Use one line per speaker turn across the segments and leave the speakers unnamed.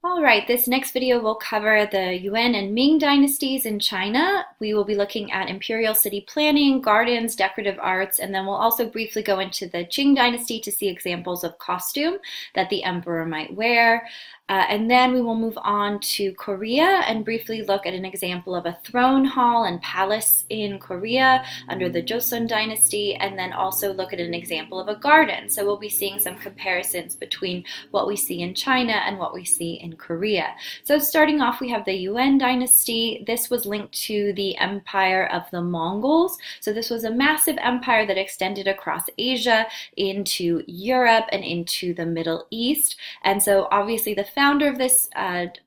All right, this next video will cover the Yuan and Ming dynasties in China. We will be looking at imperial city planning, gardens, decorative arts, and then we'll also briefly go into the Qing dynasty to see examples of costume that the emperor might wear. And then we will move on to Korea and briefly look at an example of a throne hall and palace in Korea under the Joseon dynasty, and then also look at an example of a garden. So we'll be seeing some comparisons between what we see in China and what we see in Korea. So starting off, we have the Yuan dynasty. This was linked to the empire of the Mongols. So this was a massive empire that extended across Asia into Europe and into the Middle East. And so obviously the founder of this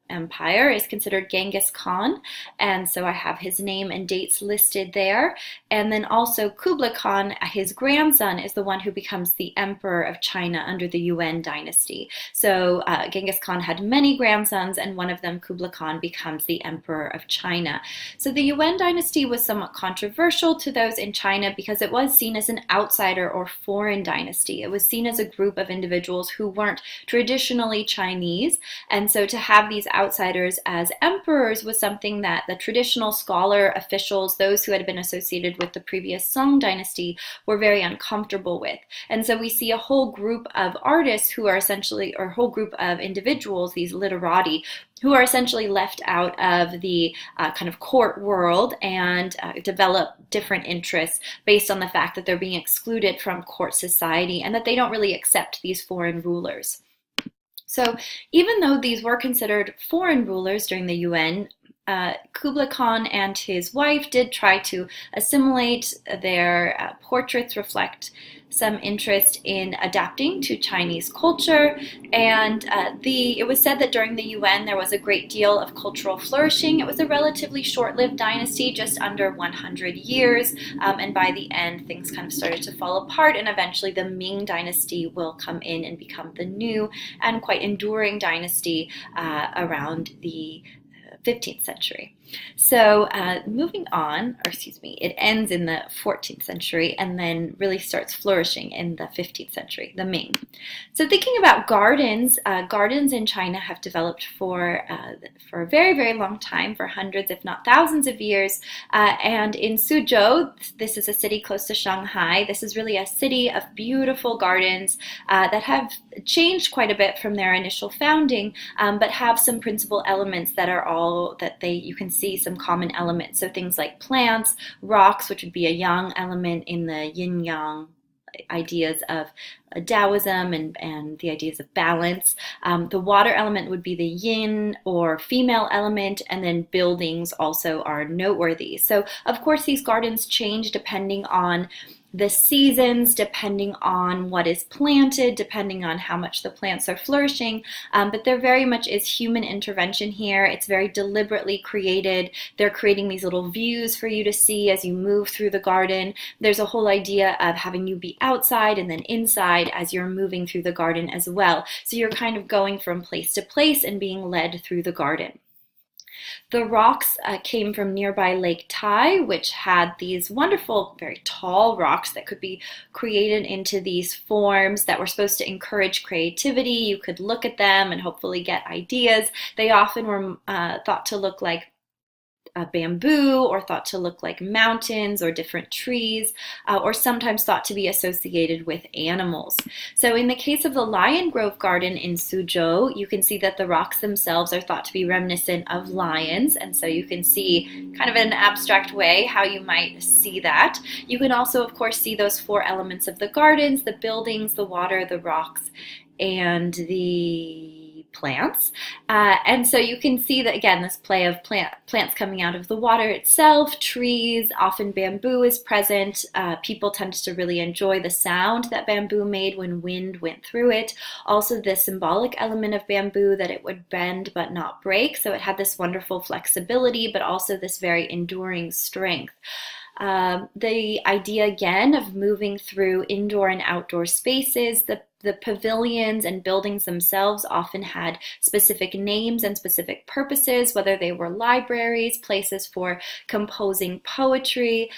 empire is considered Genghis Khan, and so I have his name and dates listed there. And then also Kublai Khan, his grandson, is the one who becomes the emperor of China under the Yuan dynasty. So Genghis Khan had many grandsons, and one of them, Kublai Khan, becomes the emperor of China. So the Yuan dynasty was somewhat controversial to those in China because it was seen as an outsider or foreign dynasty. It was seen as a group of individuals who weren't traditionally Chinese, and so to have these outsiders as emperors was something that the traditional scholar officials, those who had been associated with the previous Song dynasty, were very uncomfortable with. And so we see a whole group of artists who are essentially, or a whole group of individuals, these literati, who are essentially left out of the kind of court world and develop different interests based on the fact that they're being excluded from court society and that they don't really accept these foreign rulers. So even though these were considered foreign rulers during the Yuan, Kublai Khan and his wife did try to assimilate. Their portraits reflect some interest in adapting to Chinese culture, and it was said that during the Yuan there was a great deal of cultural flourishing. It was a relatively short-lived dynasty, just under 100 years, and by the end things kind of started to fall apart, and eventually the Ming Dynasty will come in and become the new and quite enduring dynasty around the 15th century. So moving on, or excuse me, it ends in the 14th century and then really starts flourishing in the 15th century, the Ming. So thinking about gardens, gardens in China have developed for a very, very long time, for hundreds if not thousands of years. And in Suzhou, this is a city close to Shanghai, this is really a city of beautiful gardens that have changed quite a bit from their initial founding, but have some principal elements that are all that you can see some common elements. So things like plants, rocks, which would be a yang element in the yin-yang ideas of Taoism and the ideas of balance. The water element would be the yin or female element, and then buildings also are noteworthy. So of course these gardens change depending on the seasons, depending on what is planted, depending on how much the plants are flourishing, but there very much is human intervention here. It's very deliberately created. They're creating these little views for you to see as you move through the garden. There's a whole idea of having you be outside and then inside as you're moving through the garden as well. So you're kind of going from place to place and being led through the garden. The rocks came from nearby Lake Tai, which had these wonderful, very tall rocks that could be created into these forms that were supposed to encourage creativity. You could look at them and hopefully get ideas. They often were thought to look like bamboo, or thought to look like mountains or different trees, or sometimes thought to be associated with animals. So in the case of the Lion Grove Garden in Suzhou, you can see that the rocks themselves are thought to be reminiscent of lions, and so you can see kind of in an abstract way how you might see that. You can also, of course, see those four elements of the gardens: the buildings, the water, the rocks, and the plants. And so you can see that, again, this play of plants coming out of the water itself, trees, often bamboo is present. People tend to really enjoy the sound that bamboo made when wind went through it. Also the symbolic element of bamboo, that it would bend but not break. So it had this wonderful flexibility, but also this very enduring strength. The idea again of moving through indoor and outdoor spaces, the The pavilions and buildings themselves often had specific names and specific purposes, whether they were libraries, places for composing poetry,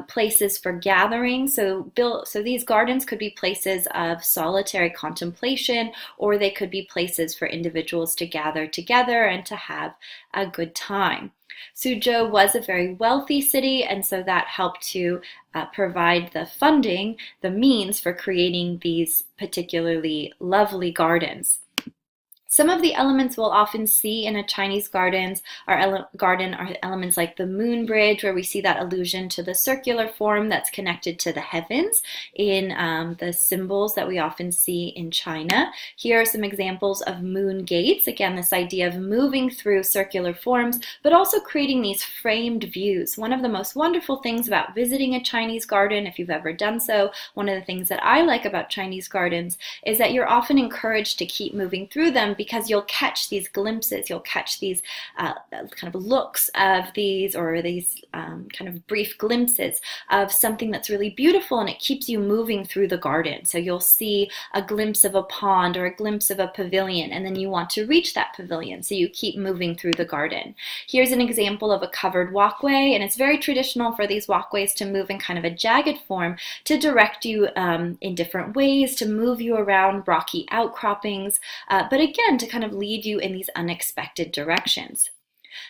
places for gathering. So these gardens could be places of solitary contemplation, or they could be places for individuals to gather together and to have a good time. Suzhou was a very wealthy city, and so that helped to provide the funding, the means for creating these particularly lovely gardens. Some of the elements we'll often see in a Chinese garden are elements like the moon bridge, where we see that allusion to the circular form that's connected to the heavens in the symbols that we often see in China. Here are some examples of moon gates. Again, this idea of moving through circular forms, but also creating these framed views. One of the most wonderful things about visiting a Chinese garden, if you've ever done so, one of the things that I like about Chinese gardens is that you're often encouraged to keep moving through them, because you'll catch these glimpses, you'll catch these kind of looks of these, or these kind of brief glimpses of something that's really beautiful, and it keeps you moving through the garden. So you'll see a glimpse of a pond or a glimpse of a pavilion, and then you want to reach that pavilion, so you keep moving through the garden. Here's an example of a covered walkway, and it's very traditional for these walkways to move in kind of a jagged form to direct you in different ways, to move you around rocky outcroppings, but again, to kind of lead you in these unexpected directions.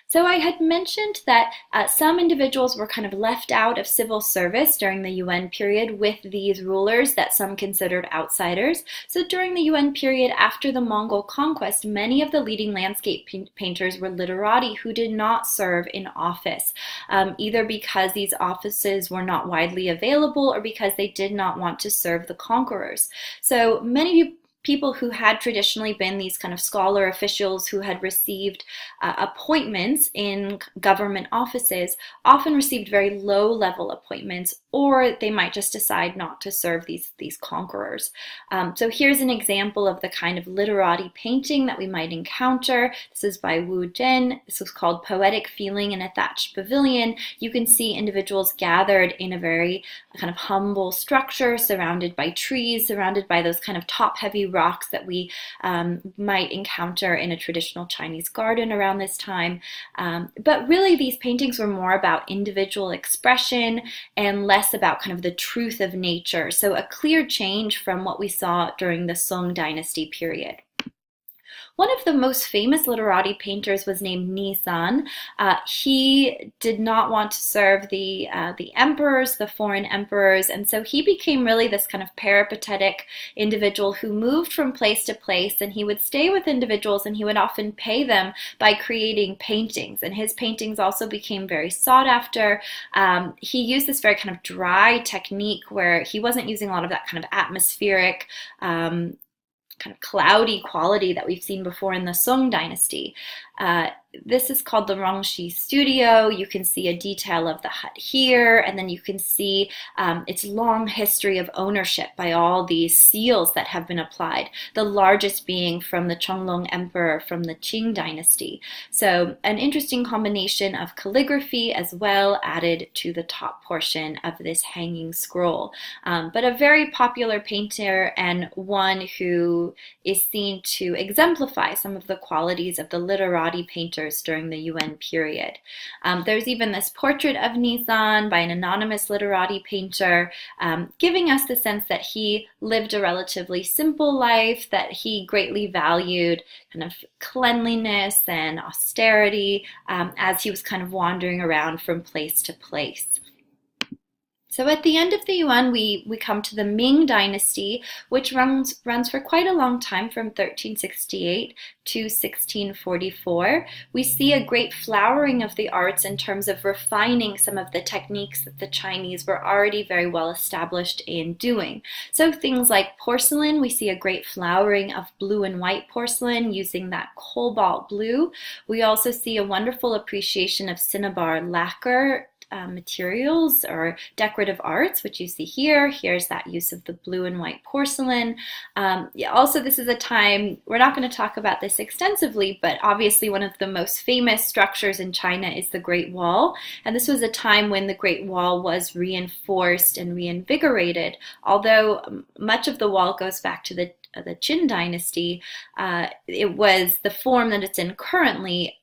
So I had mentioned that some individuals were kind of left out of civil service during the Yuan period with these rulers that some considered outsiders. So during the Yuan period, after the Mongol conquest, many of the leading landscape painters were literati who did not serve in office, either because these offices were not widely available or because they did not want to serve the conquerors. So many people who had traditionally been these kind of scholar officials who had received appointments in government offices often received very low-level appointments, or they might just decide not to serve these conquerors. So here's an example of the kind of literati painting that we might encounter. This is by Wu Zhen. This was called Poetic Feeling in a Thatched Pavilion. You can see individuals gathered in a very kind of humble structure, surrounded by trees, surrounded by those kind of top-heavy rocks that we might encounter in a traditional Chinese garden around this time. But really, these paintings were more about individual expression and less about kind of the truth of nature. So a clear change from what we saw during the Song Dynasty period. One of the most famous literati painters was named Nizan. He did not want to serve the emperors, the foreign emperors, and so he became really this kind of peripatetic individual who moved from place to place, and he would stay with individuals, and he would often pay them by creating paintings, and his paintings also became very sought after. He used this very kind of dry technique where he wasn't using a lot of that kind of atmospheric kind of cloudy quality that we've seen before in the Song Dynasty. This is called the Rongxi Studio. You can see a detail of the hut here, and then you can see its long history of ownership by all these seals that have been applied, the largest being from the Chonglong Emperor from the Qing Dynasty. So an interesting combination of calligraphy as well added to the top portion of this hanging scroll. But a very popular painter, and one who is seen to exemplify some of the qualities of the literati painters during the Yuan period. There's even this portrait of Nizan by an anonymous literati painter, giving us the sense that he lived a relatively simple life, that he greatly valued kind of cleanliness and austerity as he was kind of wandering around from place to place. So at the end of the Yuan, we come to the Ming Dynasty, which runs for quite a long time, from 1368 to 1644. We see a great flowering of the arts in terms of refining some of the techniques that the Chinese were already very well established in doing. So things like porcelain, we see a great flowering of blue and white porcelain using that cobalt blue. We also see a wonderful appreciation of Cinnabar lacquer materials or decorative arts, which you see here. Here's that use of the blue and white porcelain. Also, this is a time, we're not going to talk about this extensively, but obviously one of the most famous structures in China is the Great Wall. And this was a time when the Great Wall was reinforced and reinvigorated, although much of the wall goes back to the the Qin dynasty, it was the form that it's in currently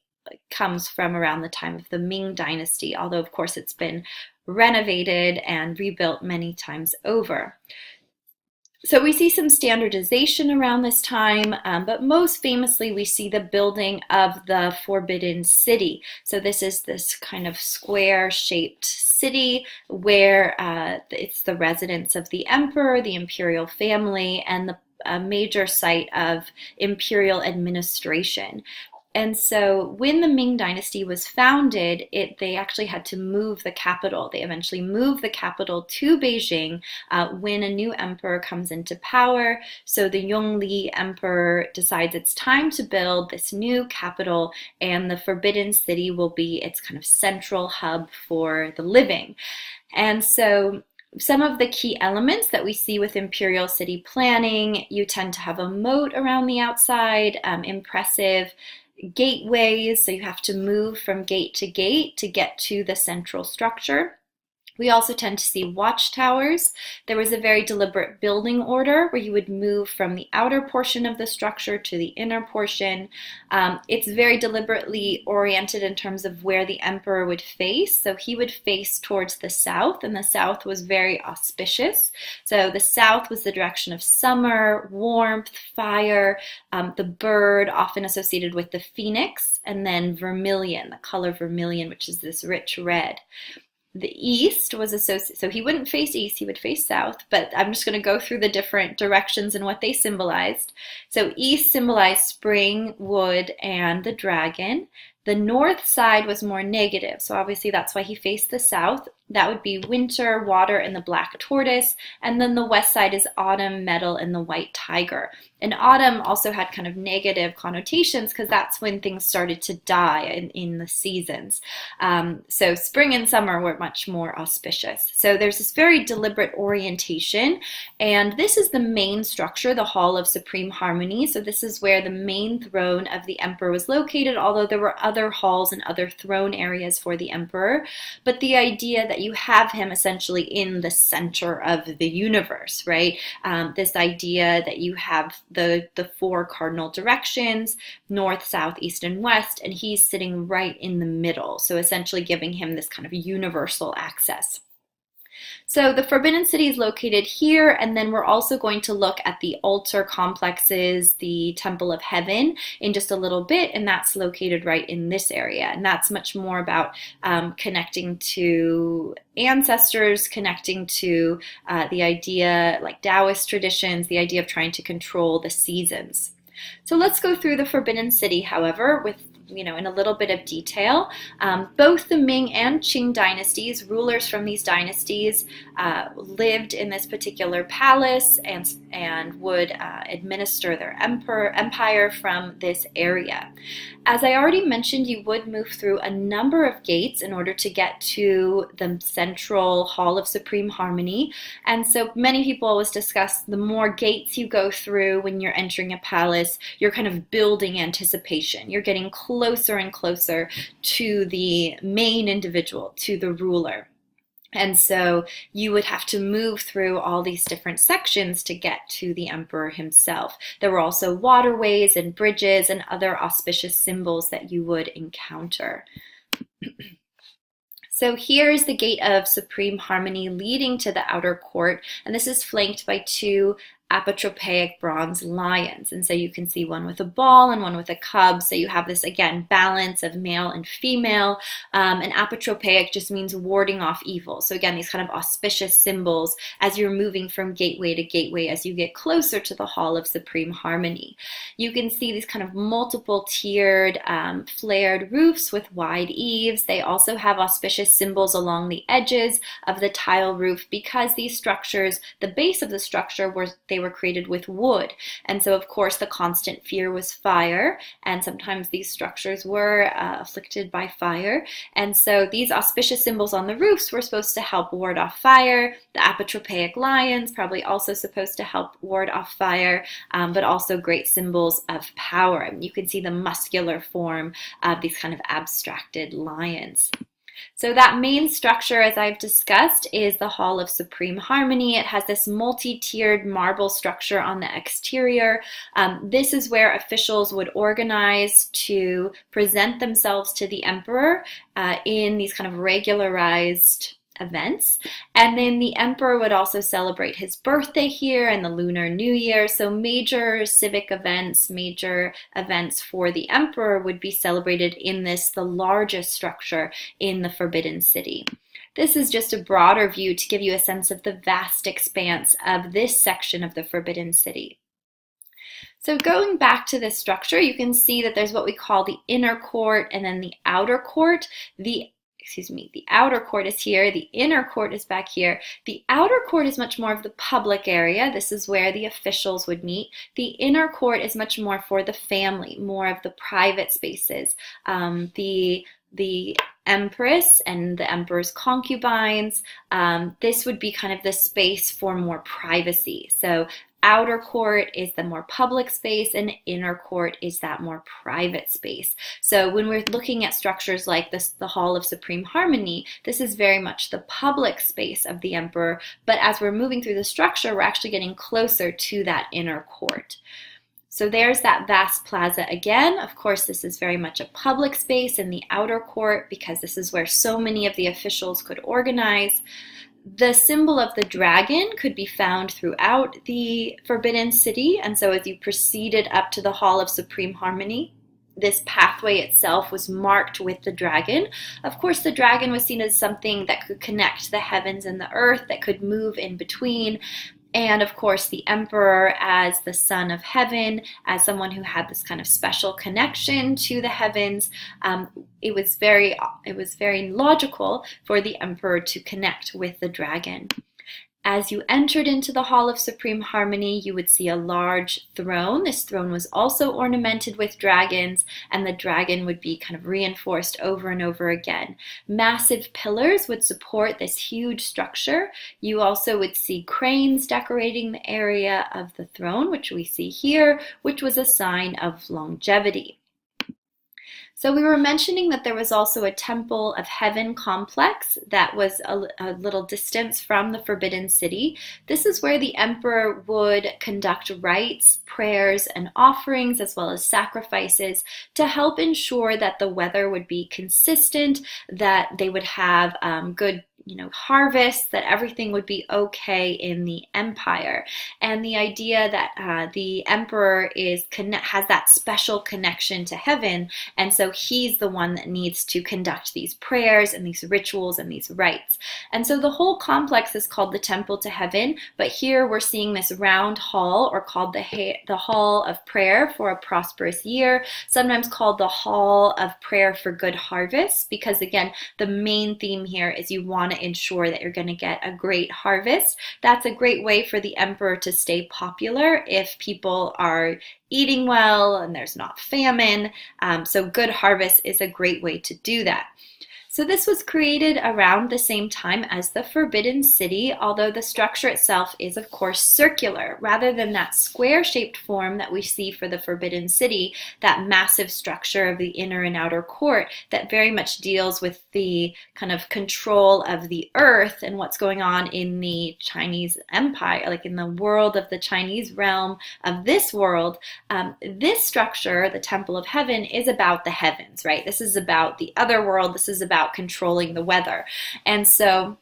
comes from around the time of the Ming Dynasty, although of course it's been renovated and rebuilt many times over. So we see some standardization around this time, but most famously we see the building of the Forbidden City. So this is this kind of square-shaped city where it's the residence of the emperor, the imperial family, and a major site of imperial administration. And so when the Ming Dynasty was founded, they actually had to move the capital. They eventually moved the capital to Beijing when a new emperor comes into power. So the Yongli emperor decides it's time to build this new capital, and the Forbidden City will be its kind of central hub for the living. And so some of the key elements that we see with imperial city planning, you tend to have a moat around the outside, impressive gateways, so you have to move from gate to get to the central structure. We also tend to see watchtowers. There was a very deliberate building order where you would move from the outer portion of the structure to the inner portion. It's very deliberately oriented in terms of where the emperor would face. So he would face towards the south, and the south was very auspicious. So the south was the direction of summer, warmth, fire, the bird often associated with the phoenix, and then vermilion, the color vermilion, which is this rich red. The east was associated, so he wouldn't face east, he would face south, but I'm just going to go through the different directions and what they symbolized. So east symbolized spring, wood, and the dragon. The north side was more negative, so obviously that's why he faced the south. That would be winter, water, and the black tortoise. And then the west side is autumn, metal, and the white tiger. And autumn also had kind of negative connotations because that's when things started to die in the seasons. So spring and summer were much more auspicious. So there's this very deliberate orientation. And this is the main structure, the Hall of Supreme Harmony. So this is where the main throne of the emperor was located, although there were other halls and other throne areas for the emperor. But the idea that you have him essentially in the center of the universe, right? This idea that you have the four cardinal directions, north, south, east, and west, and he's sitting right in the middle. So essentially giving him this kind of universal access. So the Forbidden City is located here, and then we're also going to look at the altar complexes, the Temple of Heaven, in just a little bit, and that's located right in this area. And that's much more about connecting to ancestors, connecting to the idea, like Taoist traditions, the idea of trying to control the seasons. So let's go through the Forbidden City, however, with in a little bit of detail. Both the Ming and Qing dynasties, rulers from these dynasties, lived in this particular palace and would administer their empire from this area. As I already mentioned, you would move through a number of gates in order to get to the central Hall of Supreme Harmony. And so many people always discuss the more gates you go through when you're entering a palace, you're kind of building anticipation. You're getting closer and closer to the main individual, to the ruler. And so you would have to move through all these different sections to get to the emperor himself. There were also waterways and bridges and other auspicious symbols that you would encounter. So here's the Gate of Supreme Harmony leading to the outer court, and this is flanked by two apotropaic bronze lions. And so you can see one with a ball and one with a cub. So you have this, again, balance of male and female. And apotropaic just means warding off evil. So again, these kind of auspicious symbols as you're moving from gateway to gateway as you get closer to the Hall of Supreme Harmony. You can see these kind of multiple tiered flared roofs with wide eaves. They also have auspicious symbols along the edges of the tile roof because these structures, the base of the structure, they were created with wood. And so, of course, the constant fear was fire, and sometimes these structures were afflicted by fire. And so these auspicious symbols on the roofs were supposed to help ward off fire. The apotropaic lions probably also supposed to help ward off fire, but also great symbols of power. I mean, you can see the muscular form of these kind of abstracted lions. So that main structure, as I've discussed, is the Hall of Supreme Harmony. It has this multi-tiered marble structure on the exterior. This is where officials would organize to present themselves to the emperor in these kind of regularized events. And then the emperor would also celebrate his birthday here and the Lunar New Year. So major civic events, major events for the emperor would be celebrated in this, the largest structure in the Forbidden City. This is just a broader view to give you a sense of the vast expanse of this section of the Forbidden City. So going back to this structure, you can see that there's what we call the inner court and then the outer court. The outer court is here, the inner court is back here. The outer court is much more of the public area. This is where the officials would meet. The inner court is much more for the family, more of the private spaces. The empress and the emperor's concubines, this would be kind of the space for more privacy. So outer court is the more public space and inner court is that more private space. So when we're looking at structures like this, the Hall of Supreme Harmony, this is very much the public space of the emperor, but as we're moving through the structure, we're actually getting closer to that inner court. So there's that vast plaza again. Of course, this is very much a public space in the outer court because this is where so many of the officials could organize. The symbol of the dragon could be found throughout the Forbidden City, and so as you proceeded up to the Hall of Supreme Harmony, this pathway itself was marked with the dragon. Of course, the dragon was seen as something that could connect the heavens and the earth, that could move in between. And of course, the emperor as the son of heaven, as someone who had this kind of special connection to the heavens, it was very logical for the emperor to connect with the dragon. As you entered into the Hall of Supreme Harmony, you would see a large throne. This throne was also ornamented with dragons, and the dragon would be kind of reinforced over and over again. Massive pillars would support this huge structure. You also would see cranes decorating the area of the throne, which we see here, which was a sign of longevity. So we were mentioning that there was also a Temple of Heaven complex that was a little distance from the Forbidden City. This is where the emperor would conduct rites, prayers, and offerings, as well as sacrifices, to help ensure that the weather would be consistent, that they would have good harvest, that everything would be okay in the empire. And the idea that the emperor has that special connection to heaven, and so he's the one that needs to conduct these prayers and these rituals and these rites. And so the whole complex is called the Temple to Heaven, but here we're seeing this round hall, or called the Hall of Prayer for a Prosperous Year, sometimes called the Hall of Prayer for Good Harvest, because again, the main theme here is you want to ensure that you're going to get a great harvest. That's a great way for the emperor to stay popular if people are eating well and there's not famine. So good harvest is a great way to do that. So this was created around the same time as the Forbidden City, although the structure itself is of course circular, rather than that square-shaped form that we see for the Forbidden City, that massive structure of the inner and outer court that very much deals with the kind of control of the earth and what's going on in the Chinese empire, like in the world of the Chinese realm of this world. This structure, the Temple of Heaven, is about the heavens, right? This is about the other world. This is about controlling the weather. And so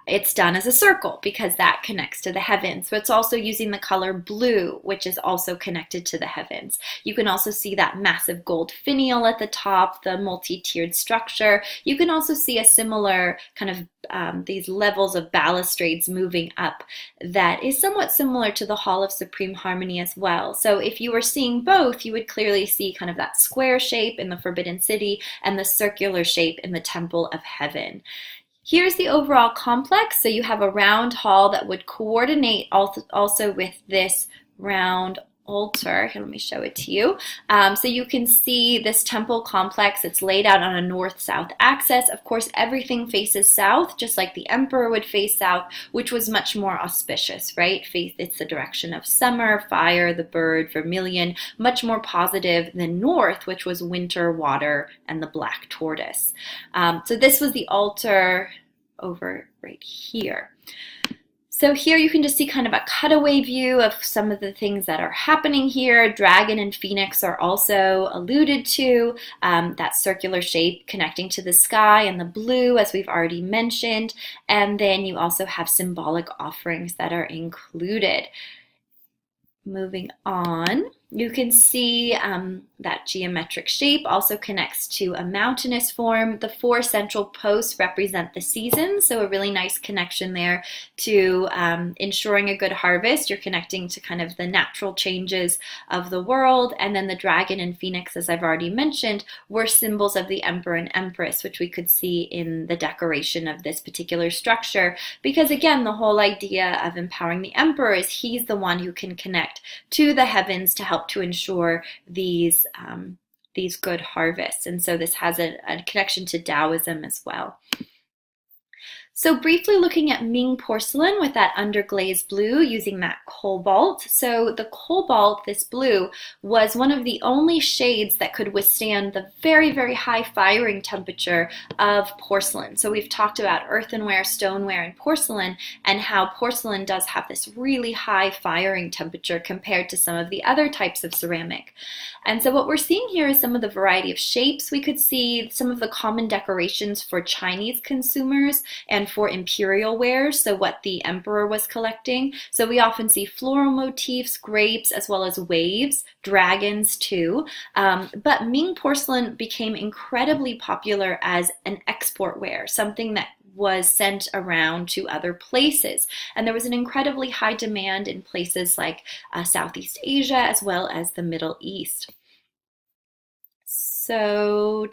it's done as a circle because that connects to the heavens. So it's also using the color blue, which is also connected to the heavens. You can also see that massive gold finial at the top, the multi-tiered structure. You can also see a similar kind of these levels of balustrades moving up that is somewhat similar to the Hall of Supreme Harmony as well. So if you were seeing both, you would clearly see kind of that square shape in the Forbidden City and the circular shape in the Temple of Heaven. Here's the overall complex. So you have a round hall that would coordinate also with this round altar. Here, let me show it to you. So you can see this temple complex. It's laid out on a north-south axis. Of course, everything faces south, just like the emperor would face south, which was much more auspicious, right? It's the direction of summer, fire, the bird, vermilion, much more positive than north, which was winter, water, and the black tortoise. So this was the altar over right here. So here you can just see kind of a cutaway view of some of the things that are happening here. Dragon and phoenix are also alluded to, that circular shape connecting to the sky and the blue, as we've already mentioned. And then you also have symbolic offerings that are included. Moving on, you can see that geometric shape also connects to a mountainous form. The 4 central posts represent the seasons, so a really nice connection there to ensuring a good harvest. You're connecting to kind of the natural changes of the world. And then the dragon and phoenix, as I've already mentioned, were symbols of the emperor and empress, which we could see in the decoration of this particular structure. Because again, the whole idea of empowering the emperor is he's the one who can connect to the heavens to help to ensure these good harvests. And so this has a connection to Taoism as well. So briefly looking at Ming porcelain with that underglazed blue using that cobalt. So the cobalt, this blue, was one of the only shades that could withstand the very, very high firing temperature of porcelain. So we've talked about earthenware, stoneware, and porcelain, and how porcelain does have this really high firing temperature compared to some of the other types of ceramic. And so what we're seeing here is some of the variety of shapes. We could see some of the common decorations for Chinese consumers and for imperial wares, so what the emperor was collecting. So we often see floral motifs, grapes, as well as waves, dragons too. But Ming porcelain became incredibly popular as an export ware, something that was sent around to other places. And there was an incredibly high demand in places like Southeast Asia as well as the Middle East. So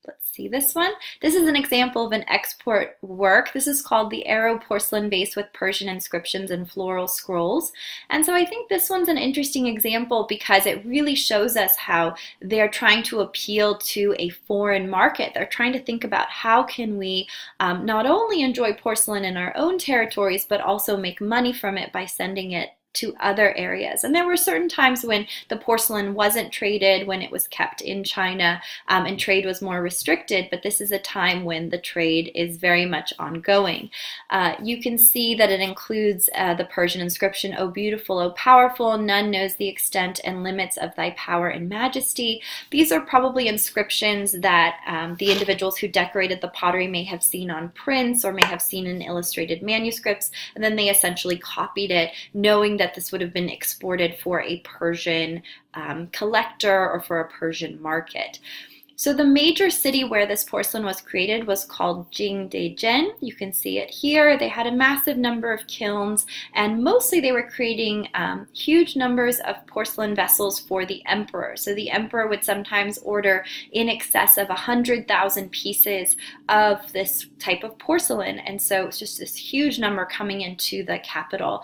let's see this one. This is an example of an export work. This is called the Arrow porcelain vase with Persian inscriptions and floral scrolls. And so I think this one's an interesting example because it really shows us how they're trying to appeal to a foreign market. They're trying to think about how can we not only enjoy porcelain in our own territories, but also make money from it by sending it to other areas. And there were certain times when the porcelain wasn't traded, when it was kept in China, and trade was more restricted, but this is a time when the trade is very much ongoing. You can see that it includes the Persian inscription, "O beautiful, O powerful, none knows the extent and limits of thy power and majesty." These are probably inscriptions that the individuals who decorated the pottery may have seen on prints or may have seen in illustrated manuscripts, and then they essentially copied it, knowing that this would have been exported for a Persian collector or for a Persian market. So the major city where this porcelain was created was called Jingdezhen. You can see it here. They had a massive number of kilns, and mostly they were creating huge numbers of porcelain vessels for the emperor. So the emperor would sometimes order in excess of 100,000 pieces of this type of porcelain, and so it's just this huge number coming into the capital.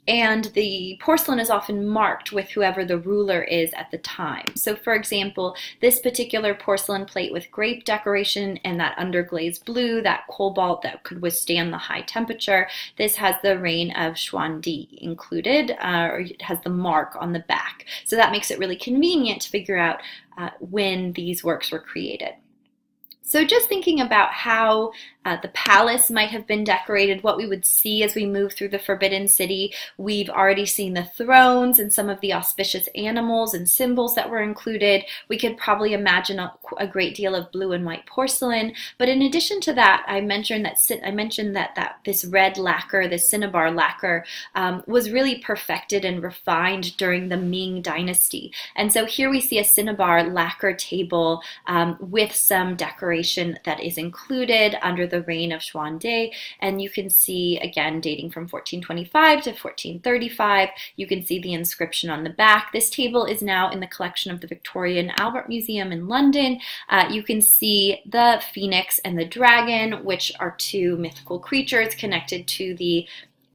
And the porcelain is often marked with whoever the ruler is at the time. So for example, this particular porcelain plate with grape decoration and that underglazed blue, that cobalt that could withstand the high temperature, this has the reign of Xuandi included, or it has the mark on the back. So that makes it really convenient to figure out when these works were created. So just thinking about how the palace might have been decorated, what we would see as we move through the Forbidden City. We've already seen the thrones and some of the auspicious animals and symbols that were included. We could probably imagine a great deal of blue and white porcelain. But in addition to that, I mentioned that this red lacquer, this Cinnabar lacquer, was really perfected and refined during the Ming Dynasty. And so here we see a Cinnabar lacquer table with some decoration that is included under the reign of Xuandi, and you can see again dating from 1425 to 1435. You can see the inscription on the back. This table is now in the collection of the Victoria and Albert Museum in London. You can see the phoenix and the dragon, which are two mythical creatures connected to the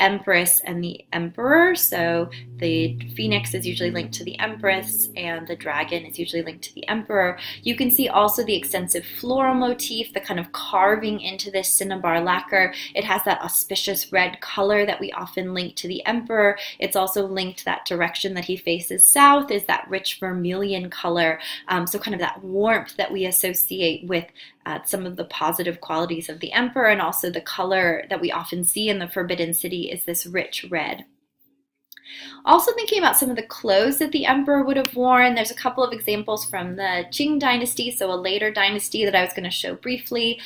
Empress and the Emperor. So the phoenix is usually linked to the Empress and the dragon is usually linked to the Emperor. You can see also the extensive floral motif, the kind of carving into this Cinnabar lacquer. It has that auspicious red color that we often link to the Emperor. It's also linked that direction that he faces south is that rich vermilion color. So kind of that warmth that we associate with some of the positive qualities of the Emperor, and also the color that we often see in the Forbidden City is this rich red. Also thinking about some of the clothes that the emperor would have worn, there's a couple of examples from the Qing Dynasty, so a later dynasty that I was going to show briefly.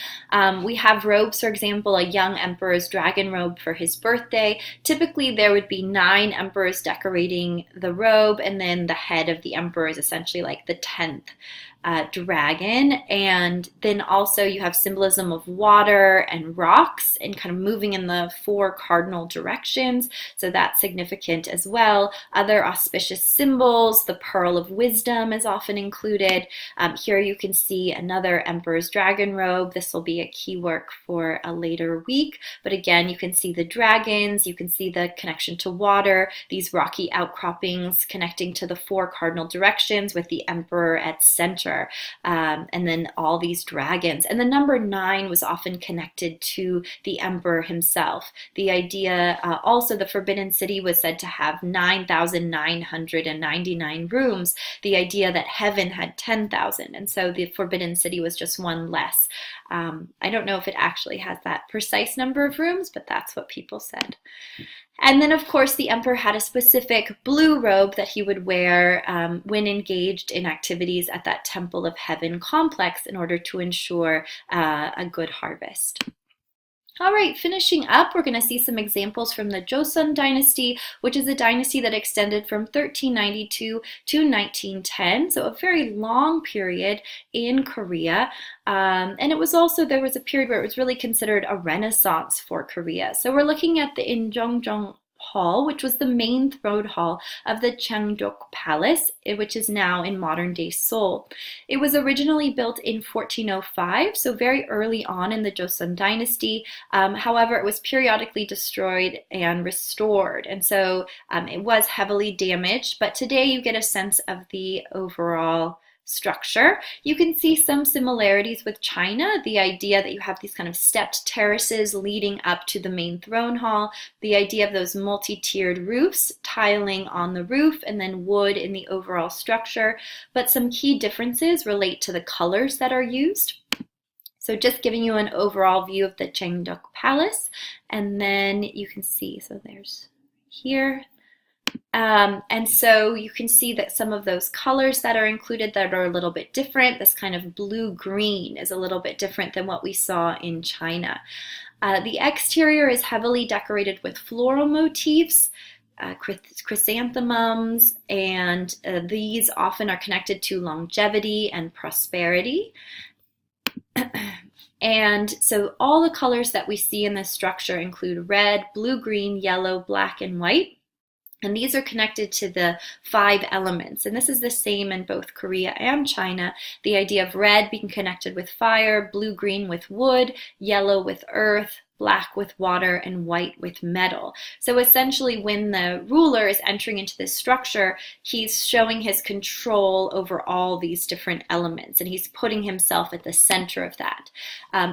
We have robes, for example, a young emperor's dragon robe for his birthday. Typically there would be 9 emperors decorating the robe, and then the head of the emperor is essentially like the 10th dragon. And then also you have symbolism of water and rocks and kind of moving in the 4 cardinal directions, so that's significant as well. Other auspicious symbols, the pearl of wisdom is often included. Here you can see another emperor's dragon robe. This will be a key work for a later week, but again you can see the dragons, you can see the connection to water, these rocky outcroppings connecting to the 4 cardinal directions with the emperor at center. And then all these dragons. And the number 9 was often connected to the emperor himself. The idea, also the Forbidden City was said to have 9,999 rooms. The idea that heaven had 10,000, and so the Forbidden City was just one less. I don't know if it actually has that precise number of rooms, but that's what people said. And then, of course, the emperor had a specific blue robe that he would wear when engaged in activities at that Temple of Heaven complex in order to ensure a good harvest. All right, finishing up, we're going to see some examples from the Joseon Dynasty, which is a dynasty that extended from 1392 to 1910, so a very long period in Korea. And it was also, there was a period where it was really considered a renaissance for Korea. So we're looking at the Injeongjeon Hall, which was the main throne hall of the Changdeok Palace, which is now in modern-day Seoul. It was originally built in 1405, so very early on in the Joseon Dynasty. However, it was periodically destroyed and restored, and so it was heavily damaged, but today you get a sense of the overall structure. You can see some similarities with China, the idea that you have these kind of stepped terraces leading up to the main throne hall, the idea of those multi-tiered roofs, tiling on the roof, and then wood in the overall structure. But some key differences relate to the colors that are used. So just giving you an overall view of the Changdeok Palace, and then you can see, so there's here. And so you can see that some of those colors that are included that are a little bit different, this kind of blue-green is a little bit different than what we saw in China. The exterior is heavily decorated with floral motifs, chrysanthemums, and these often are connected to longevity and prosperity. And so all the colors that we see in this structure include red, blue, green, yellow, black, and white. And these are connected to the 5 elements. And this is the same in both Korea and China. The idea of red being connected with fire, blue-green with wood, yellow with earth, black with water, and white with metal. So essentially when the ruler is entering into this structure, he's showing his control over all these different elements, and he's putting himself at the center of that.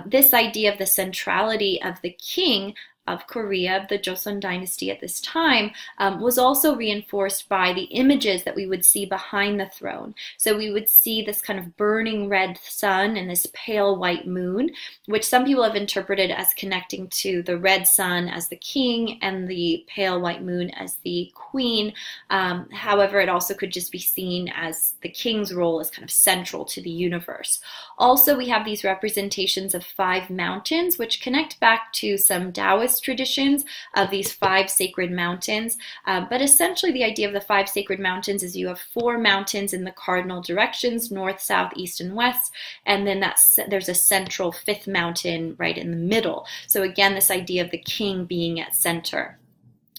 This idea of the centrality of the king of Korea, the Joseon Dynasty at this time, was also reinforced by the images that we would see behind the throne. So we would see this kind of burning red sun and this pale white moon, which some people have interpreted as connecting to the red sun as the king and the pale white moon as the queen. However, it also could just be seen as the king's role as kind of central to the universe. Also, we have these representations of 5 mountains, which connect back to some Taoist traditions of these 5 sacred mountains. But essentially the idea of the 5 sacred mountains is you have 4 mountains in the cardinal directions, north, south, east, and west, and then there's a central 5th mountain right in the middle. So again, this idea of the king being at center.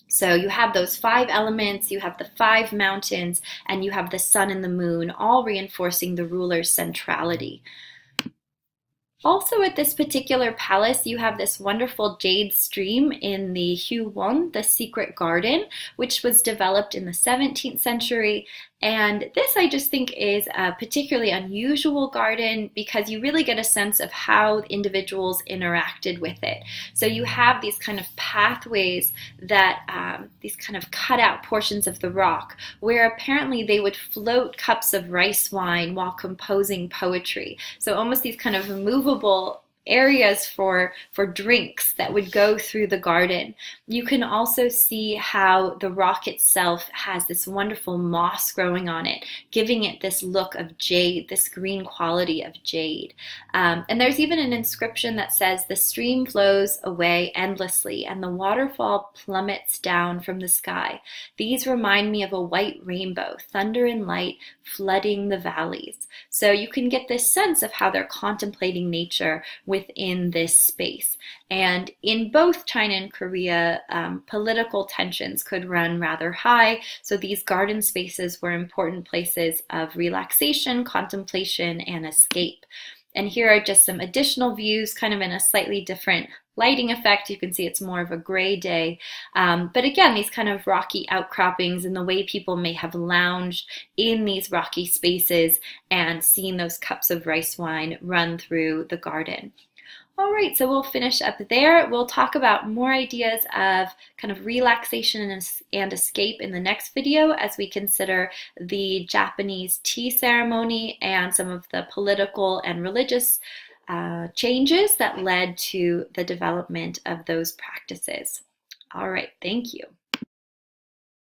So you have those 5 elements, you have the 5 mountains, and you have the sun and the moon, all reinforcing the ruler's centrality. Also at this particular palace, you have this wonderful jade stream in the Huwon, the secret garden, which was developed in the 17th century. And this I just think is a particularly unusual garden because you really get a sense of how individuals interacted with it. So you have these kind of pathways that, these kind of cut out portions of the rock where apparently they would float cups of rice wine while composing poetry. So almost these kind of movable areas for drinks that would go through the garden. You can also see how the rock itself has this wonderful moss growing on it, giving it this look of jade, this green quality of jade. And there's even an inscription that says, "The stream flows away endlessly and the waterfall plummets down from the sky. These remind me of a white rainbow, thunder and light flooding the valleys." So you can get this sense of how they're contemplating nature within this space. And in both China and Korea, political tensions could run rather high. So these garden spaces were important places of relaxation, contemplation, and escape. And here are just some additional views, kind of in a slightly different lighting effect. You can see it's more of a gray day. But again, these kind of rocky outcroppings and the way people may have lounged in these rocky spaces and seen those cups of rice wine run through the garden. All right, so we'll finish up there. We'll talk about more ideas of kind of relaxation and escape in the next video as we consider the Japanese tea ceremony and some of the political and religious changes that led to the development of those practices. All right, thank you.